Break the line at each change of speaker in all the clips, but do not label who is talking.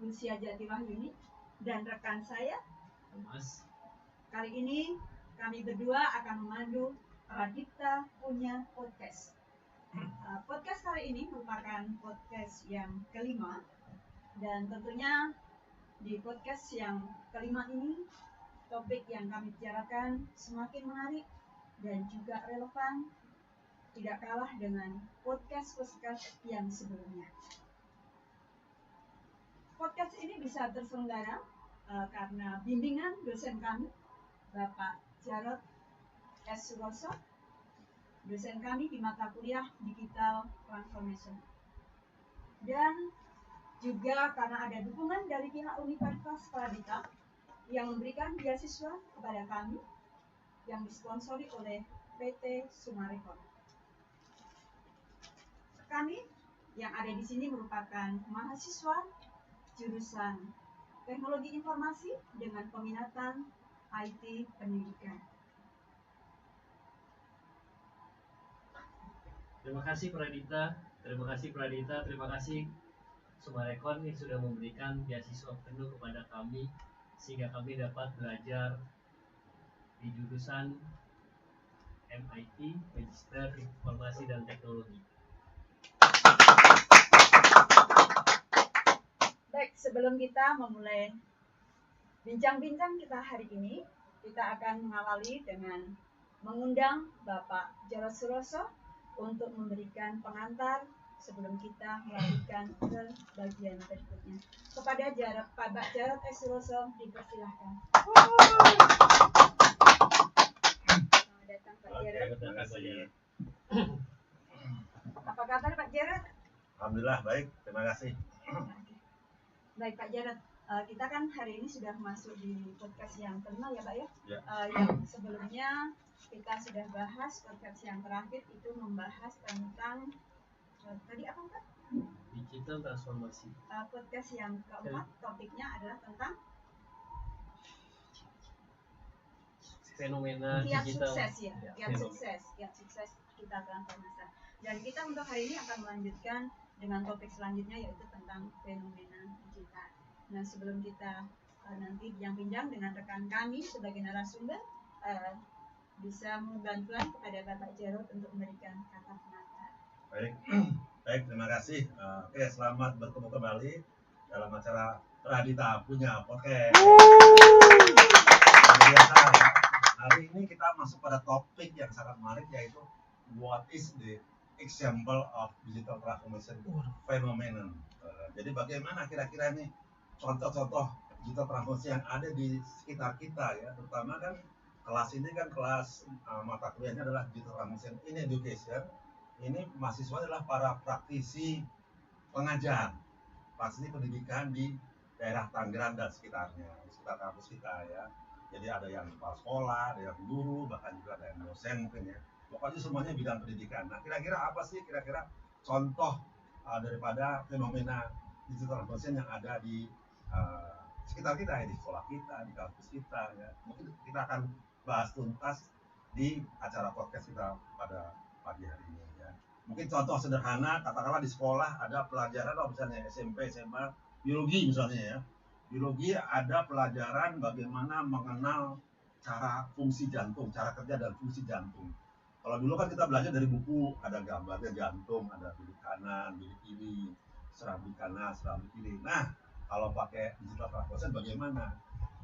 Lucia Jatiwahyuni dan rekan saya
Mas.
Kali ini kami berdua akan memandu Pradipta Punya Podcast. Podcast kali ini merupakan podcast yang kelima, dan tentunya di podcast yang kelima ini topik yang kami bicarakan semakin menarik dan juga relevan, tidak kalah dengan podcast-podcast yang sebelumnya. Podcast ini bisa terselenggara karena bimbingan dosen kami, Bapak Jarod S. Suroso, dosen kami di mata kuliah Digital Transformation. Dan juga karena ada dukungan dari pihak Universitas Pradita yang memberikan beasiswa kepada kami yang disponsori oleh PT Sumarekon. Kami yang ada di sini merupakan mahasiswa jurusan Teknologi Informasi dengan peminatan IT Pendidikan.
Terima kasih Pradita, terima kasih Sumarekon yang sudah memberikan beasiswa penuh kepada kami sehingga kami dapat belajar di jurusan MIT, Magister Informasi dan Teknologi.
Baik, sebelum kita memulai bincang-bincang kita hari ini, kita akan mengawali dengan mengundang Bapak Jarod Suroso untuk memberikan pengantar sebelum kita melanjutkan ke bagian berikutnya. Kepada Pak Jarod S. Suroso, dipersilahkan. Selamat datang Pak Jarod.
Terima kasih.
Apa kabar Pak Jarod?
Alhamdulillah baik, terima kasih.
Baik Pak Jarod, kita kan hari ini sudah masuk di podcast yang kelima ya Pak ya?
Ya.
Yang sebelumnya kita sudah bahas podcast yang terakhir itu membahas tentang tadi apa Pak?
Digital transformasi.
Podcast yang keempat topiknya adalah tentang
fenomena
kiat
digital.
sukses ya, kiat sukses kita transformasi. Dan kita untuk hari ini akan melanjutkan dengan topik selanjutnya yaitu tentang fenomena digital. Nah sebelum kita nanti bincang-bincang dengan rekan kami sebagai narasumber, bisa membantuan kepada Bapak Jarod untuk memberikan kata pengantar.
Baik, terima kasih. Oke, selamat bertemu kembali dalam acara Pradita Punya Podcast. Biasa, hari ini kita masuk pada topik yang sangat menarik yaitu what is the example of digital transformation phenomenon. Jadi bagaimana kira-kira ini contoh-contoh digital transformation yang ada di sekitar kita ya, terutama kan kelas ini kan kelas mata kuliahnya adalah digital transformation in education. Ini mahasiswa adalah para praktisi pengajar, praktisi pendidikan di daerah Tangerang dan sekitarnya, sekitar kampus kita ya. Jadi ada yang kepala sekolah, ada yang guru, bahkan juga ada yang dosen mungkin ya. Pokoknya semuanya bidang pendidikan. Nah, kira-kira apa sih kira-kira contoh daripada fenomena digital transformation yang ada di sekitar kita ya, di sekolah kita, di kampus kita ya. Mungkin kita akan bahas tuntas di acara podcast kita pada pagi hari ini ya. Mungkin contoh sederhana, katakanlah di sekolah ada pelajaran misalnya SMP, SMA, biologi misalnya ya. Biologi ada pelajaran bagaimana mengenal cara fungsi jantung, cara kerja dan fungsi jantung. Kalau dulu kan kita belajar dari buku, ada gambarnya jantung, ada bilik kanan, bilik kiri, serambi kanan, serambi kiri. Nah, kalau pakai digital transformation bagaimana?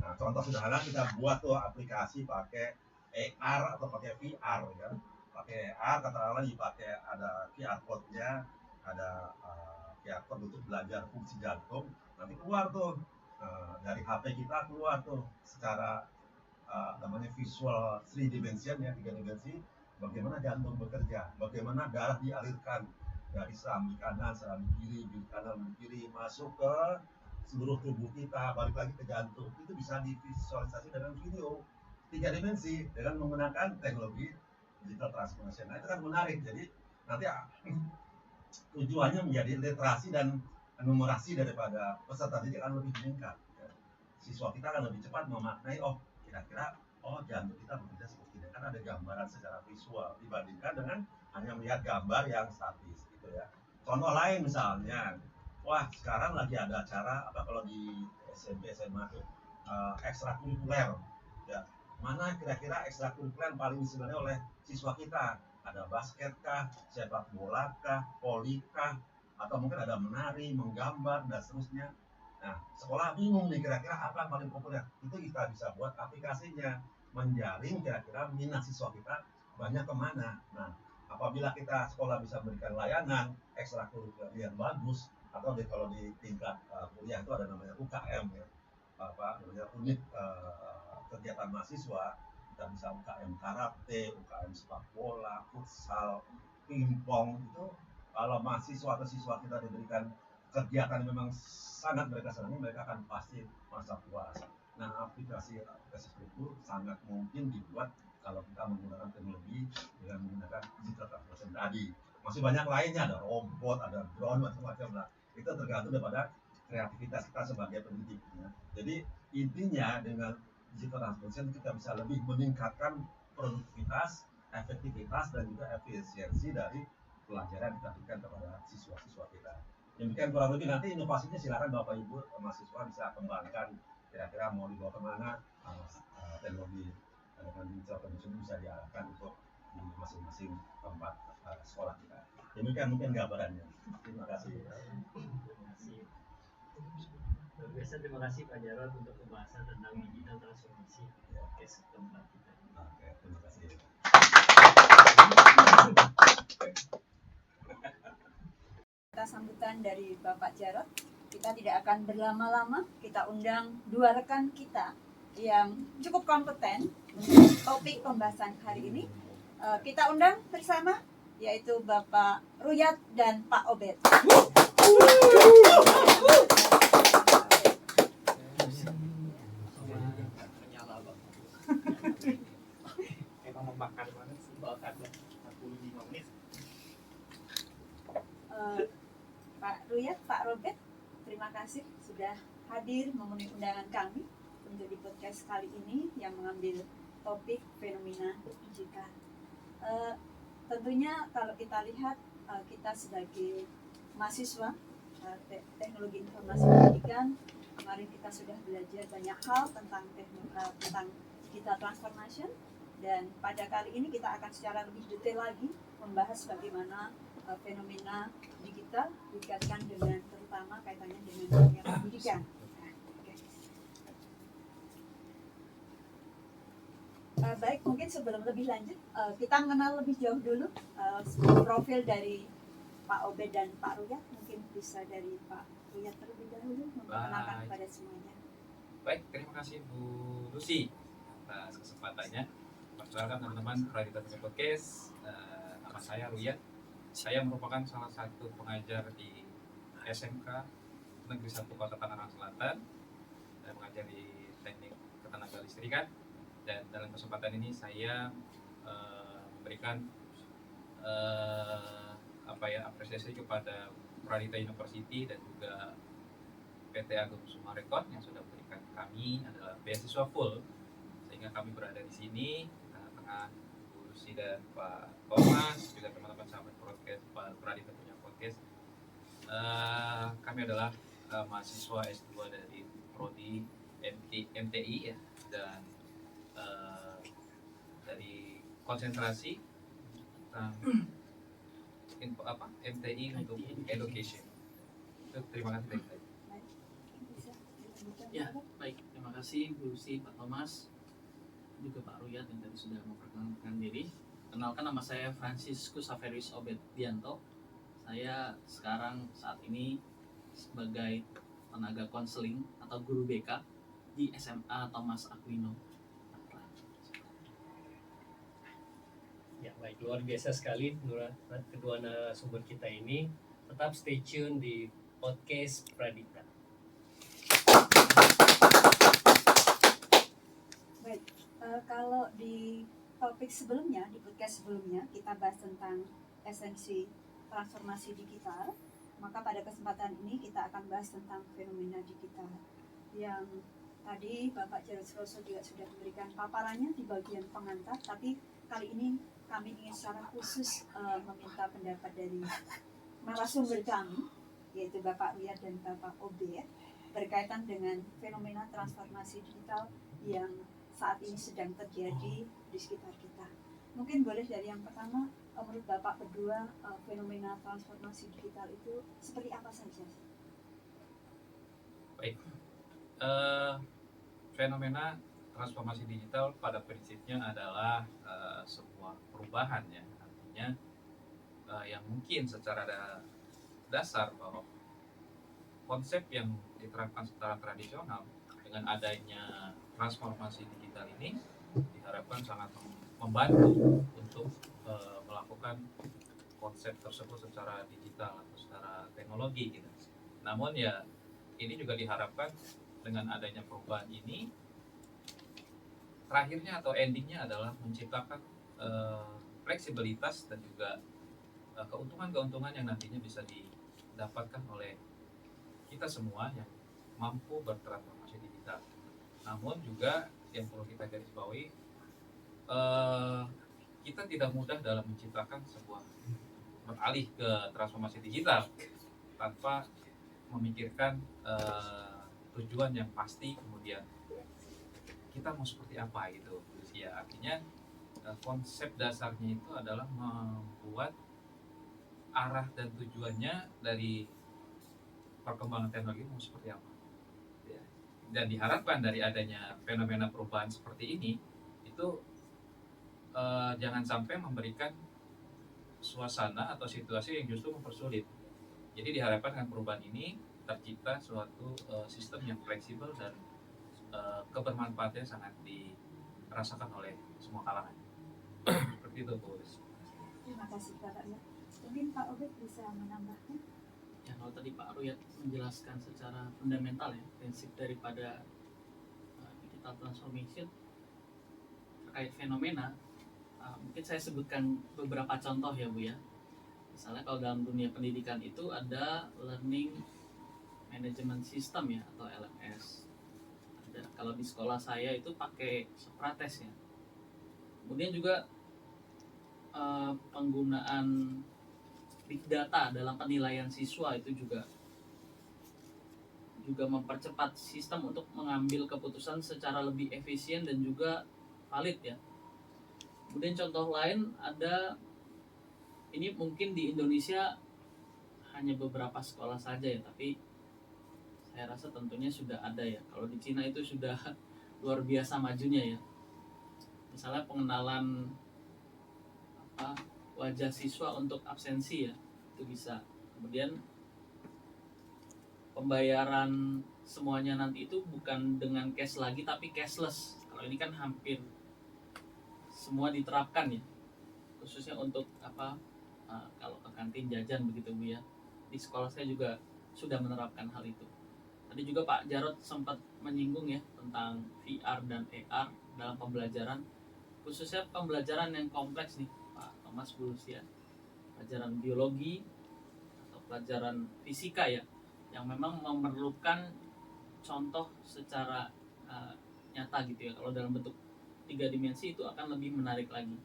Nah, contoh sederhana kita buat tuh aplikasi pakai AR atau pakai VR ya. Pakai AR, katakanlah dipakai ada QR code-nya, ada QR code untuk belajar fungsi jantung. Nanti keluar tuh dari HP kita keluar tuh secara namanya visual 3 dimension ya, 3 dimensi. Bagaimana jantung bekerja, bagaimana darah dialirkan dari serambi kanan, serambi kiri, bilik kanan, bilik kiri, masuk ke seluruh tubuh kita, balik lagi ke jantung. Itu bisa divisualisasi dengan video 3 dimensi dengan menggunakan teknologi digital transformation. Nah, itu kan menarik. Jadi nanti tujuannya menjadi literasi dan numerasi daripada peserta didik akan lebih meningkat. Ya. Siswa kita akan lebih cepat memaknai, kira-kira jantung kita bekerja seperti ini, kan ada gambaran secara visual dibandingkan dengan hanya melihat gambar yang statis gitu ya. Contoh lain misalnya wah sekarang lagi ada acara apa kalau di SMP SMA tuh ekstrakurikuler ya, mana kira-kira ekstrakurikuler paling disenangi oleh siswa kita, ada basket kah, sepak bola kah, voli kah, atau mungkin ada menari, menggambar dan seterusnya. Nah sekolah bingung nih kira-kira apa yang paling populer, itu kita bisa buat aplikasinya menjaring kira-kira minat siswa kita banyak kemana. Nah apabila kita sekolah bisa memberikan layanan ekstrakurikuler yang bagus, atau kalau di tingkat kuliah itu ada namanya UKM ya, apa namanya unit kegiatan mahasiswa, kita bisa UKM karate, UKM sepak bola, futsal, pingpong. Itu kalau mahasiswa atau siswa kita diberikan kegiatan yang memang sangat mereka senangi, mereka akan pasti merasa puas. Nah aplikasi seperti itu sangat mungkin dibuat kalau kita menggunakan teknologi dengan menggunakan digital transformation tadi. Masih banyak lainnya, ada robot, ada drone, macam-macam lah. Itu tergantung daripada kreativitas kita sebagai pendidik ya. Jadi intinya dengan digital transformation kita bisa lebih meningkatkan produktivitas, efektivitas dan juga efisiensi dari pelajaran kita berikan kepada siswa-siswa kita. Demikian kurang lebih, nanti inovasinya silakan Bapak Ibu mahasiswa bisa kembangkan, kira-kira mau dibawa kemana teknologi dengan digital transformation bisa diarahkan untuk di masing-masing tempat sekolah kita. Demikian mungkin gambarannya. Terima kasih.
Luar biasa, terima kasih Pak Jarod untuk pembahasan tentang digital transformasi podcast keempat kita.
Oke, terima kasih.
Kata sambutan dari Bapak Jarod, kita tidak akan berlama-lama, kita undang dua rekan kita yang cukup kompeten untuk topik pembahasan hari ini. Kita undang bersama, yaitu Bapak Ruyat dan Pak Obed.
Emang membakar banget sih, bakar 45 menit.
Pak Ruyat, Pak Robert, terima kasih sudah hadir memenuhi undangan kami untuk di podcast kali ini yang mengambil topik fenomena digital. Tentunya kalau kita lihat kita sebagai mahasiswa teknologi informasi pendidikan, kemarin kita sudah belajar banyak hal tentang digital transformation, dan pada kali ini kita akan secara lebih detail lagi membahas bagaimana fenomena digital dikaitkan dengan, terutama kaitannya dengan dunia pendidikan. Baik, mungkin sebelum lebih lanjut kita mengenal lebih jauh dulu profil dari Pak Obed dan Pak Ruyat. Mungkin bisa dari Pak Ruyat terlebih dahulu memperkenalkan kepada semuanya.
Baik, terima kasih Bu Lucy atas kesempatannya. Perkenalkan teman-teman Pradita Podcast. Nama saya Ruyat. Saya merupakan salah satu pengajar di SMK Negeri 1 Kota Tangerang Selatan. Saya mengajar di Teknik Ketenaga Listrikan. Dan dalam kesempatan ini saya memberikan apresiasi kepada Pradita University dan juga PT Agung Sumarekon yang sudah memberikan kami adalah beasiswa full, sehingga kami berada di sini di tengah-tengah Bu Lucy dan Pak Thomas, juga teman-teman sahabat podcast Pak Pradita punya podcast. Kami adalah mahasiswa S2 dari Prodi MTI ya, dan dari konsentrasi MTI untuk education. Itu terima kasih dari saya.
Ya, baik. Terima kasih Bu Lucy, Pak Thomas, juga Pak Ruyat yang tadi sudah memperkenalkan diri. Kenalkan, nama saya Franciscus Saverius Obed Dianto. Saya sekarang saat ini sebagai tenaga konseling atau guru BK di SMA Thomas Aquino.
Ya baik, luar biasa sekali kedua narasumber kita ini. Tetap stay tune di podcast Pradita.
Baik, kalau di topik sebelumnya, di podcast sebelumnya kita bahas tentang esensi transformasi digital, maka pada kesempatan ini kita akan bahas tentang fenomena digital yang tadi Bapak Jarod Suroso juga sudah memberikan paparannya di bagian pengantar, tapi kali ini kami ingin secara khusus meminta pendapat dari narasumber kami yaitu Bapak Wiyat dan Bapak Obed, berkaitan dengan fenomena transformasi digital yang saat ini sedang terjadi di sekitar kita. Mungkin boleh dari yang pertama, menurut Bapak berdua, fenomena transformasi digital itu seperti apa saja?
Baik, fenomena transformasi digital pada prinsipnya adalah sebuah perubahan ya, artinya yang mungkin secara dasar bahwa konsep yang diterapkan secara tradisional dengan adanya transformasi digital ini diharapkan sangat membantu untuk melakukan konsep tersebut secara digital atau secara teknologi gitu. Namun ya ini juga diharapkan dengan adanya perubahan ini terakhirnya atau endingnya adalah menciptakan fleksibilitas dan juga keuntungan-keuntungan yang nantinya bisa didapatkan oleh kita semua yang mampu bertransformasi digital. Namun juga yang perlu kita garis bawahi, kita tidak mudah dalam menciptakan sebuah beralih ke transformasi digital tanpa memikirkan tujuan yang pasti, kemudian kita mau seperti apa gitu. Ya, artinya konsep dasarnya itu adalah membuat arah dan tujuannya dari perkembangan teknologi mau seperti apa. Ya. Dan diharapkan dari adanya fenomena perubahan seperti ini itu jangan sampai memberikan suasana atau situasi yang justru mempersulit. Jadi diharapkan dengan perubahan ini tercipta suatu sistem yang fleksibel dan kebermanfaatnya sangat dirasakan oleh semua kalangan. Seperti itu, Bu.
Terima kasih Bapak ya. Mungkin Pak Obed bisa menambahkan.
Ya, kalau tadi Pak Ruyat menjelaskan secara fundamental ya prinsip daripada digital transformation terkait fenomena, mungkin saya sebutkan beberapa contoh ya Bu ya. Misalnya kalau dalam dunia pendidikan itu ada learning management system ya atau LMS. Ada, kalau di sekolah saya itu pakai Socrates ya. Kemudian juga penggunaan big data dalam penilaian siswa itu juga mempercepat sistem untuk mengambil keputusan secara lebih efisien dan juga valid ya. Kemudian contoh lain ada, ini mungkin di Indonesia hanya beberapa sekolah saja ya, tapi saya rasa tentunya sudah ada ya. Kalau di Cina itu sudah luar biasa majunya ya. Misalnya pengenalan wajah siswa untuk absensi ya, itu bisa. Kemudian pembayaran semuanya nanti itu bukan dengan cash lagi tapi cashless. Kalau ini kan hampir semua diterapkan ya, khususnya untuk kalau ke kantin jajan begitu Bu ya. Di sekolah saya juga sudah menerapkan hal itu. Tadi juga Pak Jarod sempat menyinggung ya tentang VR dan AR dalam pembelajaran, khususnya pembelajaran yang kompleks nih Pak Thomas Bu Lucia, pelajaran biologi atau pelajaran fisika ya, yang memang memerlukan contoh secara nyata gitu ya. Kalau dalam bentuk 3 dimensi itu akan lebih menarik lagi.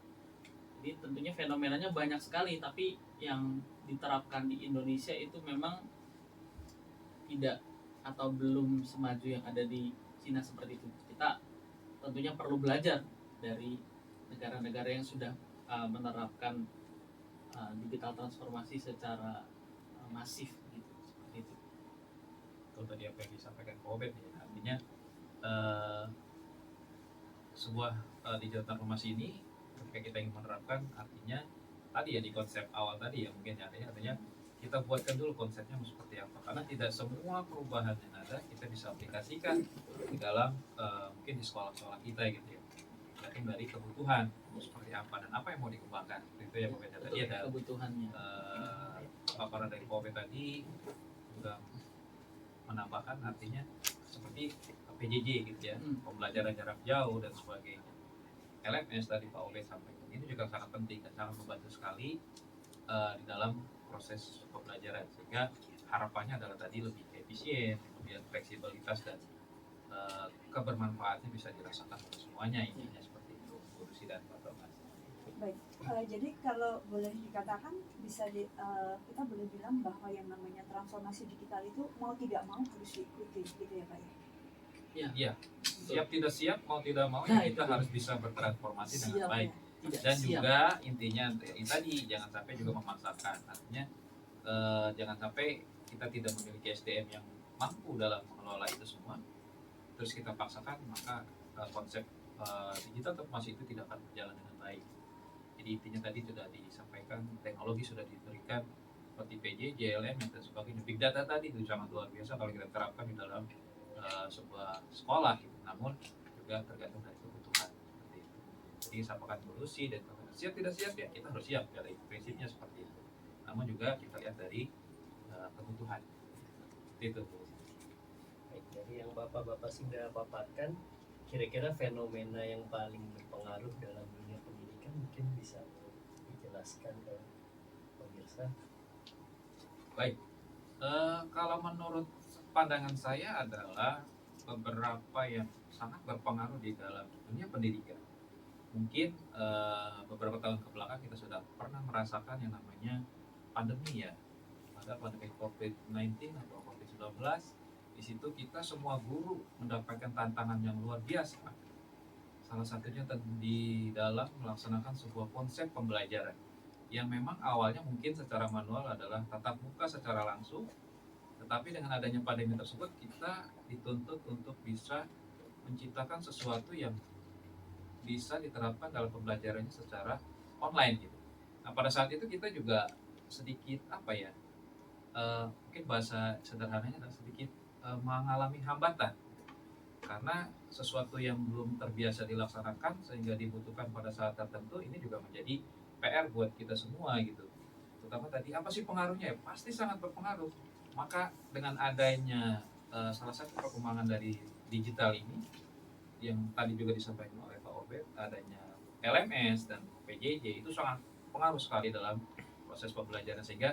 Jadi tentunya fenomenanya banyak sekali, tapi yang diterapkan di Indonesia itu memang tidak atau belum semaju yang ada di Cina seperti itu. Kita tentunya perlu belajar dari negara-negara yang sudah menerapkan digital transformasi secara masif gitu, seperti itu.
Itu tadi apa yang disampaikan Pak Obed ya, artinya sebuah digital transformasi ini ketika kita ingin menerapkan, artinya tadi ya di konsep awal tadi ya mungkin ya, artinya kita buatkan dulu konsepnya seperti apa, karena tidak semua perubahan yang ada kita bisa aplikasikan di dalam mungkin di sekolah-sekolah kita gitu ya. Tergantung dari kebutuhan seperti apa dan apa yang mau dikembangkan. Itu ya Pak Obed tadi ada
kebutuhannya.
paparan dari Pak Obed tadi juga menambahkan artinya seperti PJJ gitu ya, pembelajaran jarak jauh dan sebagainya. LMS tadi Pak Obed sampaikan ini juga sangat penting dan sangat membantu sekali di dalam proses pembelajaran, sehingga harapannya adalah tadi lebih efisien, kemudian fleksibilitas dan kebermanfaatnya bisa dirasakan oleh semuanya, intinya seperti itu. Kursi dan Pak Thomas.
Baik, jadi kalau boleh dikatakan kita boleh bilang bahwa yang namanya transformasi digital itu mau tidak mau harus diikuti, gitu ya Pak ya?
Iya, siap tidak siap, mau tidak mau
Nah,
kita
itu.
harus bisa bertransformasi dengan
Siap,
baik.
Tidak
Dan
siap.
juga intinya yang tadi jangan sampai juga memaksakan, artinya jangan sampai kita tidak memiliki SDM yang mampu dalam mengelola itu semua, terus kita paksakan, maka konsep digital transformasi itu tidak akan berjalan dengan baik. Jadi intinya tadi sudah disampaikan, teknologi sudah diberikan seperti PJ, JLM dan sebagainya. Big data tadi itu sangat luar biasa kalau kita terapkan di dalam sebuah sekolah gitu. Namun juga tergantung dari kebutuhan seperti itu. Jadi sampaikan evolusi dan siap tidak siap ya kita harus siap, dari prinsipnya seperti itu. Namun juga kita lihat dari kebutuhan itu.
Baik, dari yang bapak-bapak sudah paparkan, kira-kira fenomena yang paling berpengaruh dalam dunia pendidikan mungkin bisa dijelaskan ke pemirsa.
Baik, kalau menurut pandangan saya adalah beberapa yang sangat berpengaruh di dalam dunia pendidikan. Mungkin beberapa tahun ke belakang kita sudah pernah merasakan yang namanya pandemi ya, ada pandemi COVID-19 atau COVID-19. Di situ kita semua guru mendapatkan tantangan yang luar biasa. Salah satunya di dalam melaksanakan sebuah konsep pembelajaran yang memang awalnya mungkin secara manual adalah tatap muka secara langsung, tetapi dengan adanya pandemi tersebut kita dituntut untuk bisa menciptakan sesuatu yang bisa diterapkan dalam pembelajarannya secara online gitu. Nah pada saat itu kita juga sedikit mungkin bahasa sederhananya adalah sedikit mengalami hambatan karena sesuatu yang belum terbiasa dilaksanakan sehingga dibutuhkan pada saat tertentu, ini juga menjadi PR buat kita semua gitu. Terutama tadi apa sih pengaruhnya ya? Pasti sangat berpengaruh. Maka dengan adanya salah satu perkembangan dari digital ini yang tadi juga disampaikan oleh Pak Obed, adanya LMS dan PJJ itu sangat pengaruh sekali dalam proses pembelajaran, sehingga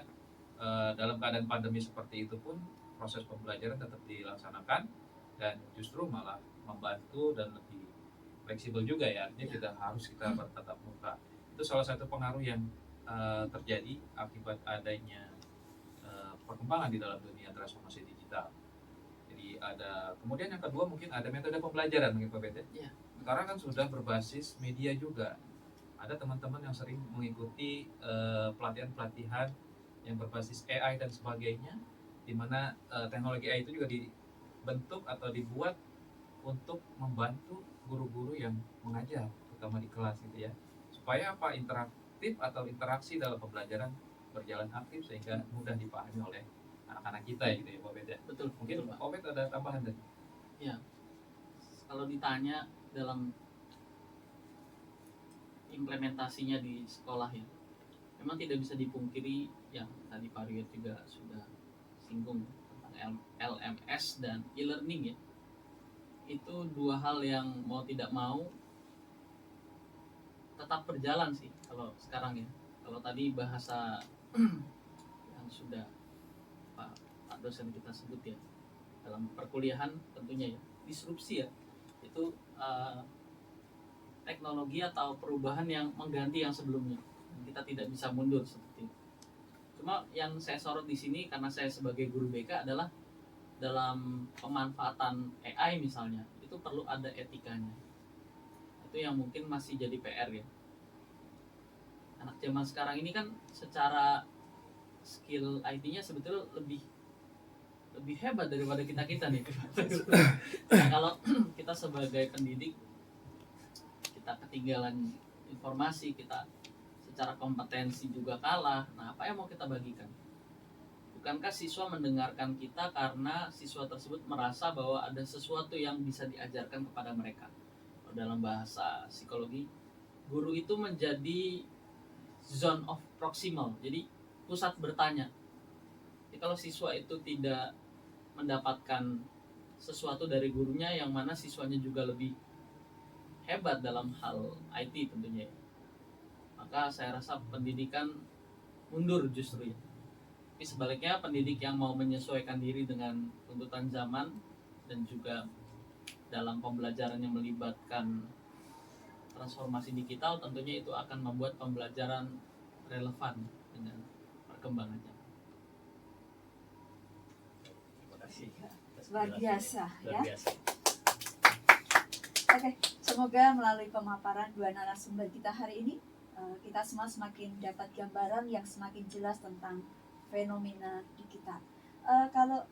dalam keadaan pandemi seperti itu pun proses pembelajaran tetap dilaksanakan dan justru malah membantu dan lebih fleksibel juga ya, artinya tidak harus kita bertatap muka. Itu salah satu pengaruh yang terjadi akibat adanya perkembangan di dalam dunia transformasi digital. Jadi ada, kemudian yang kedua mungkin ada metode pembelajaran mungkin Pak Bete.
Ya.
Sekarang kan sudah berbasis media juga. Ada teman-teman yang sering mengikuti pelatihan-pelatihan yang berbasis AI dan sebagainya, di mana teknologi AI itu juga dibentuk atau dibuat untuk membantu guru-guru yang mengajar, terutama di kelas gitu ya, supaya apa, interaktif atau interaksi dalam pembelajaran berjalan aktif sehingga mudah dipahami oleh anak-anak kita gitu ya Pak Beda.
Betul.
Mungkin
betul, Pak.
Pak Beda ada tambahan tadi?
Kalau ditanya dalam implementasinya di sekolah ya, memang tidak bisa dipungkiri yang tadi Pak Riyad juga sudah singgung tentang LMS dan e-learning ya. Itu dua hal yang mau tidak mau tetap berjalan sih kalau sekarang ya. Kalau tadi bahasa yang sudah Pak dosen kita sebut ya, dalam perkuliahan tentunya ya, disrupsi ya, itu teknologi atau perubahan yang mengganti yang sebelumnya. Kita tidak bisa mundur seperti itu. Cuma yang saya sorot di sini karena saya sebagai guru BK adalah dalam pemanfaatan AI misalnya, itu perlu ada etikanya. Itu yang mungkin masih jadi PR ya. Anak zaman sekarang ini kan secara skill IT-nya sebetulnya lebih hebat daripada kita nih. Nah, kalau kita sebagai pendidik, kita ketinggalan informasi, kita secara kompetensi juga kalah. Nah, apa yang mau kita bagikan? Bukankah siswa mendengarkan kita karena siswa tersebut merasa bahwa ada sesuatu yang bisa diajarkan kepada mereka? Dalam bahasa psikologi, guru itu menjadi zone of proximal, jadi pusat bertanya. Jadi kalau siswa itu tidak mendapatkan sesuatu dari gurunya, yang mana siswanya juga lebih hebat dalam hal IT tentunya, maka saya rasa pendidikan mundur justru ya. Tapi sebaliknya, pendidik yang mau menyesuaikan diri dengan tuntutan zaman dan juga dalam pembelajaran yang melibatkan transformasi digital, tentunya itu akan membuat pembelajaran relevan dengan perkembangan zaman.
Terima kasih.
Luar biasa,
Luar
ya.
biasa.
Oke, semoga melalui pemaparan dua narasumber kita hari ini, kita semua semakin dapat gambaran yang semakin jelas tentang fenomena digital. Kalau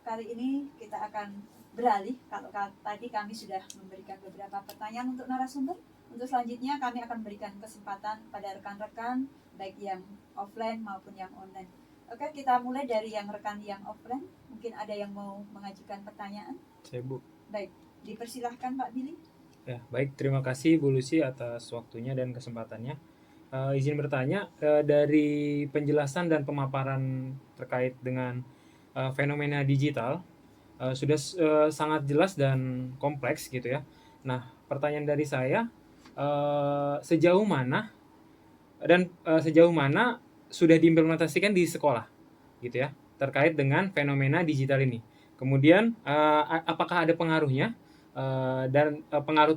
kali ini kita akan beralih, kalau tadi kami sudah memberikan beberapa pertanyaan untuk narasumber, untuk selanjutnya kami akan berikan kesempatan pada rekan-rekan, baik yang offline maupun yang online. Oke, kita mulai dari yang rekan yang offline. Mungkin ada yang mau mengajukan pertanyaan?
Saya, Bu.
Baik, dipersilahkan Pak Billy.
Ya, baik. Terima kasih Bu Lucy atas waktunya dan kesempatannya. Izin bertanya, dari penjelasan dan pemaparan terkait dengan fenomena digital sudah sangat jelas dan kompleks gitu ya. Nah, pertanyaan dari saya, sejauh mana sudah diimplementasikan di sekolah gitu ya terkait dengan fenomena digital ini. Kemudian apakah ada pengaruhnya dan pengaruh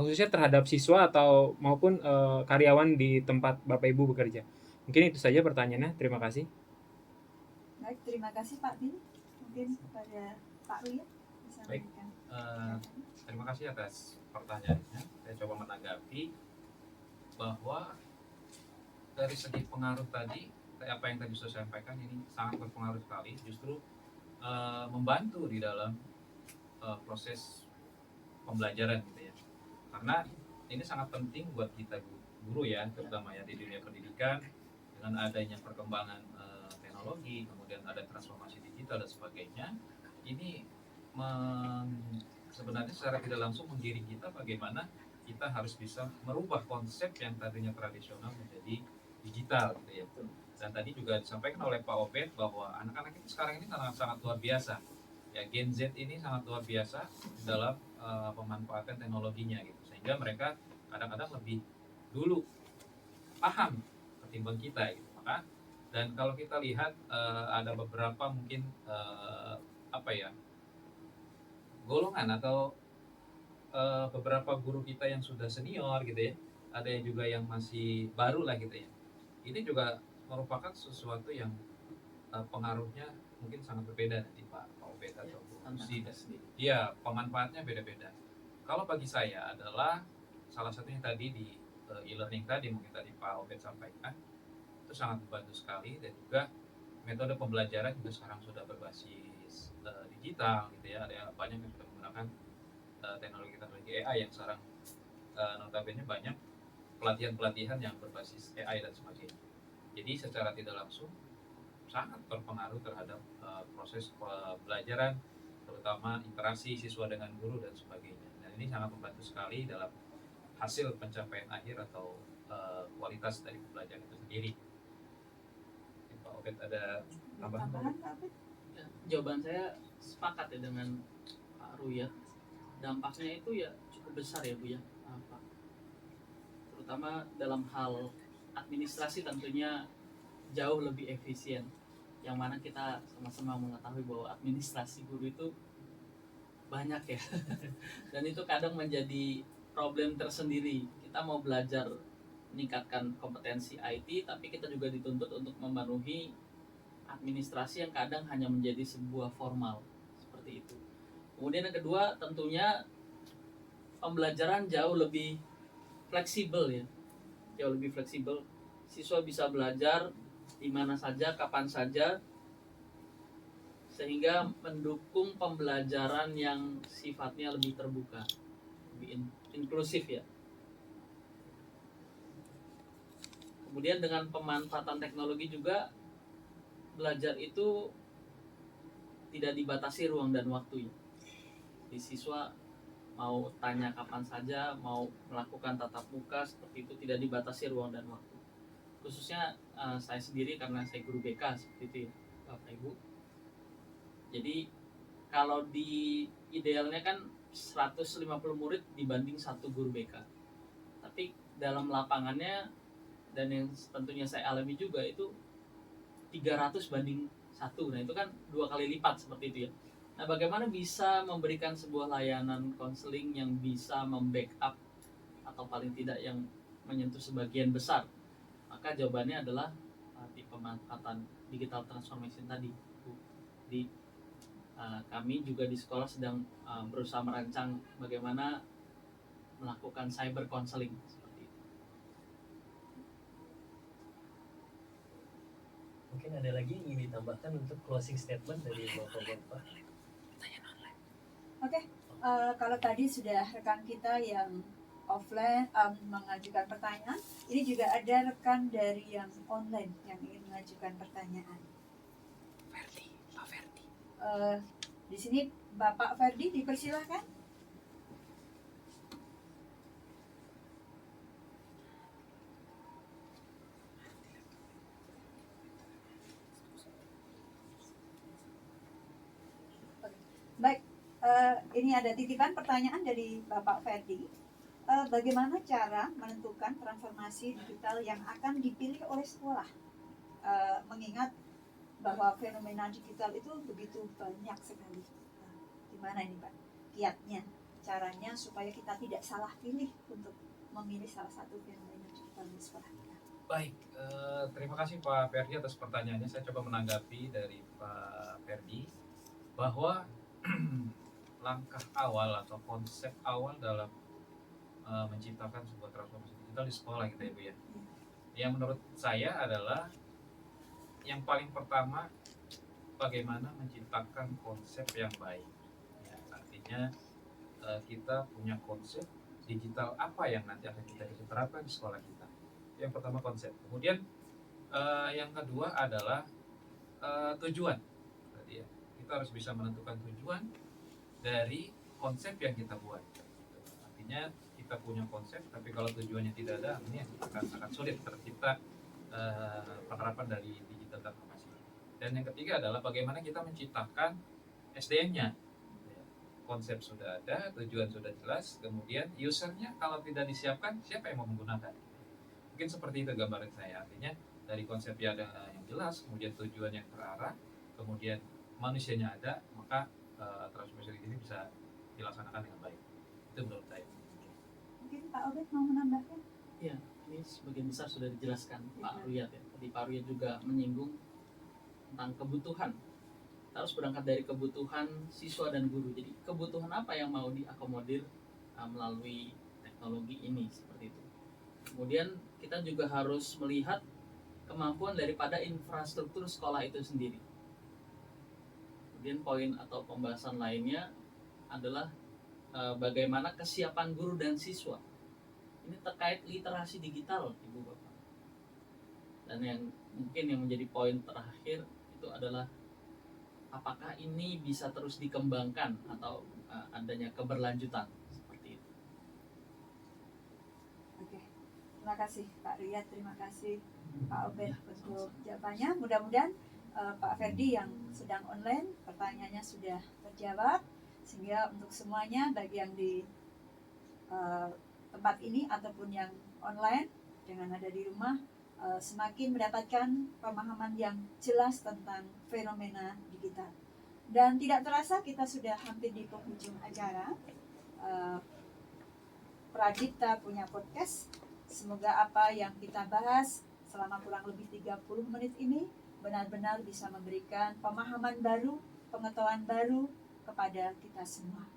khususnya terhadap siswa atau maupun karyawan di tempat Bapak Ibu bekerja. Mungkin itu saja pertanyaannya. Terima kasih.
Baik, terima kasih Pak Billy. Mungkin kepada Pak Ruyat bisa
Baik.
memberikan.
Terima kasih atas pertanyaannya. Saya coba menanggapi bahwa dari segi pengaruh tadi, apa yang tadi saya sampaikan ini sangat berpengaruh sekali. Justru membantu di dalam proses pembelajaran gitu ya. Karena ini sangat penting buat kita guru ya, terutama ya di dunia pendidikan, dengan adanya perkembangan teknologi, kemudian ada transformasi digital dan sebagainya. Ini sebenarnya secara tidak langsung menggiring kita bagaimana kita harus bisa merubah konsep yang tadinya tradisional menjadi digital gitu ya. Dan tadi juga disampaikan oleh Pak Obed bahwa anak-anak ini sekarang ini sangat luar biasa. Ya, Gen Z ini sangat luar biasa dalam pemanfaatan teknologinya gitu. Sehingga mereka kadang-kadang lebih dulu paham ketimbang kita gitu. Maka dan kalau kita lihat ada beberapa mungkin golongan atau beberapa guru kita yang sudah senior gitu ya. Ada yang juga yang masih baru lah gitu ya. Ini juga merupakan sesuatu yang pengaruhnya mungkin sangat berbeda dari Pak Obed atau Bu Lucy. Iya, pemanfaatnya beda-beda. Kalau bagi saya adalah salah satunya tadi di e-learning tadi mungkin tadi Pak Obed sampaikan itu sangat membantu sekali, dan juga metode pembelajaran juga sekarang sudah berbasis digital gitu ya. Ada banyak yang sudah menggunakan teknologi AI yang sekarang notabene banyak pelatihan-pelatihan yang berbasis AI dan sebagainya. Jadi secara tidak langsung sangat berpengaruh terhadap proses pembelajaran, terutama interaksi siswa dengan guru dan sebagainya. Dan ini sangat membantu sekali dalam hasil pencapaian akhir atau kualitas dari pembelajaran itu sendiri. Pak Obed ada tambahan?
Pak Obed?
Ya, jawaban saya sepakat ya dengan Pak Ruyat. Dampaknya itu ya cukup besar ya Bu ya. Terutama dalam hal administrasi tentunya jauh lebih efisien, yang mana kita sama-sama mengetahui bahwa administrasi guru itu banyak ya dan itu kadang menjadi problem tersendiri. Kita mau belajar meningkatkan kompetensi IT, tapi kita juga dituntut untuk memenuhi administrasi yang kadang hanya menjadi sebuah formal seperti itu. Kemudian yang kedua tentunya pembelajaran jauh lebih fleksibel ya, jauh lebih fleksibel. Siswa bisa belajar di mana saja, kapan saja, sehingga mendukung pembelajaran yang sifatnya lebih terbuka, lebih inklusif ya. Kemudian dengan pemanfaatan teknologi juga belajar itu tidak dibatasi ruang dan waktu ya. Di siswa mau tanya kapan saja, mau melakukan tatap muka seperti itu, tidak dibatasi ruang dan waktu. Khususnya saya sendiri karena saya guru BK seperti itu ya, Bapak Ibu. Jadi kalau di idealnya kan 150 murid dibanding 1 guru BK. Tapi dalam lapangannya dan yang tentunya saya alami juga itu 300 banding 1. Nah, itu kan 2 kali lipat seperti itu ya. Nah, bagaimana bisa memberikan sebuah layanan konseling yang bisa membackup atau paling tidak yang menyentuh sebagian besar, maka jawabannya adalah di pemanfaatan digital transformation tadi. Di kami juga di sekolah sedang berusaha merancang bagaimana melakukan cyber counseling seperti itu.
Mungkin ada lagi yang ingin ditambahkan untuk closing statement dari Bapak-Bapak.
Oke, kalau tadi sudah rekan kita yang offline mengajukan pertanyaan, ini juga ada rekan dari yang online yang ingin mengajukan pertanyaan.
Pak Ferdi.
Di sini Bapak Ferdi dipersilahkan. Baik, ini ada titipan pertanyaan dari Bapak Ferdi. Bagaimana cara menentukan transformasi digital yang akan dipilih oleh sekolah? Mengingat bahwa fenomena digital itu begitu banyak sekali. Gimana ini Pak? Kiatnya, caranya supaya kita tidak salah pilih untuk memilih salah satu fenomena digital di sekolah kita.
Baik, terima kasih Pak Ferdi atas pertanyaannya. Saya coba menanggapi dari Pak Ferdi bahwa langkah awal atau konsep awal dalam menciptakan sebuah transformasi digital di sekolah gitu ya Bu ya. Yang menurut saya adalah yang paling pertama bagaimana menciptakan konsep yang baik. Ya, artinya kita punya konsep digital apa yang nanti akan kita bisa terapkan di sekolah kita. Yang pertama konsep. Kemudian yang kedua adalah tujuan. Berarti ya, kita harus bisa menentukan tujuan dari konsep yang kita buat. Artinya kita punya konsep, tapi kalau tujuannya tidak ada, ini akan sulit tercipta penerapan dari digital transformasi. Dan yang ketiga adalah bagaimana kita menciptakan SDM-nya. Konsep sudah ada, tujuan sudah jelas, kemudian usernya kalau tidak disiapkan, siapa yang mau menggunakan? Mungkin seperti itu gambaran saya. Artinya dari konsepnya ada yang jelas, kemudian tujuan yang terarah, kemudian manusianya ada, maka transformasi ini bisa dilaksanakan dengan baik. Itu menurut saya.
Mungkin Pak Obed mau menambahkan?
Ya, ini sebagian besar sudah dijelaskan Pak Ruyat ya. Tadi Pak Ruyat juga menyinggung tentang kebutuhan. Kita harus berangkat dari kebutuhan siswa dan guru. Jadi kebutuhan apa yang mau diakomodir melalui teknologi ini seperti itu. Kemudian kita juga harus melihat kemampuan daripada infrastruktur sekolah itu sendiri. Kemudian poin atau pembahasan lainnya adalah bagaimana kesiapan guru dan siswa. Ini terkait literasi digital, Ibu Bapak. Dan yang mungkin yang menjadi poin terakhir itu adalah apakah ini bisa terus dikembangkan atau adanya keberlanjutan seperti itu.
Oke, terima kasih Pak Riyad, terima kasih Pak Obed untuk jawabannya. Mudah-mudahan Pak Ferdi yang sedang online pertanyaannya sudah terjawab, sehingga untuk semuanya baik yang di tempat ini ataupun yang online dengan ada di rumah semakin mendapatkan pemahaman yang jelas tentang fenomena digital. Dan tidak terasa kita sudah hampir di penghujung acara. Pradipta punya podcast. Semoga apa yang kita bahas selama kurang lebih 30 menit ini benar-benar bisa memberikan pemahaman baru, pengetahuan baru kepada kita semua.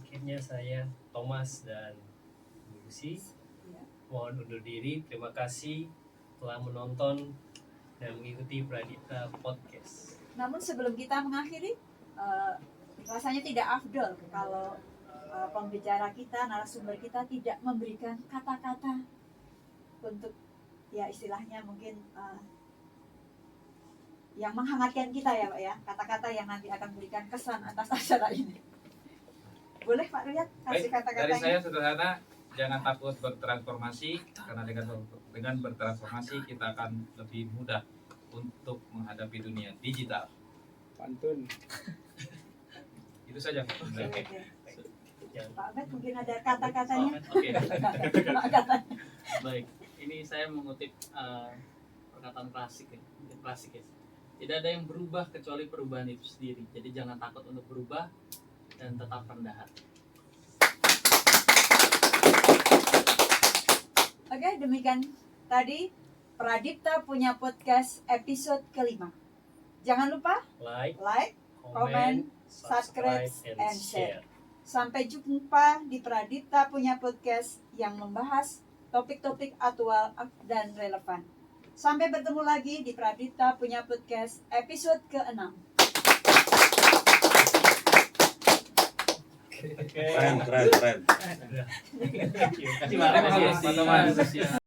Akhirnya saya Thomas dan Bu Lucy mohon undur diri. Terima kasih telah menonton dan mengikuti Pradipta Podcast.
Namun sebelum kita mengakhiri, rasanya tidak afdol kalau pembicara kita, narasumber kita tidak memberikan kata-kata untuk ya istilahnya mungkin yang menghangatkan kita ya Pak ya, kata-kata yang nanti akan memberikan kesan atas acara ini. Boleh Pak Riyad kasih
Baik, dari
kata-katanya?
saya sederhana, jangan takut bertransformasi, karena dengan bertransformasi kita akan lebih mudah untuk menghadapi dunia digital.
Pantun.
Itu saja.
Oke.
Jangan
Pak Obed mungkin ada kata-katanya.
Oke.
Kata-katanya.
Baik, ini saya mengutip perkataan klasik ya, klasik ya. Tidak ada yang berubah kecuali perubahan itu sendiri. Jadi jangan takut untuk berubah dan tetap rendah hati.
Oke, demikian tadi Pradipta punya podcast episode kelima. Jangan lupa
Like,
like, comment, subscribe, and share. Sampai jumpa di Pradipta punya podcast yang membahas topik-topik aktual dan relevan. Sampai bertemu lagi di Pradipta punya podcast episode ke-6.
Keren.
Thank you.
Terima kasih Pak Thomas.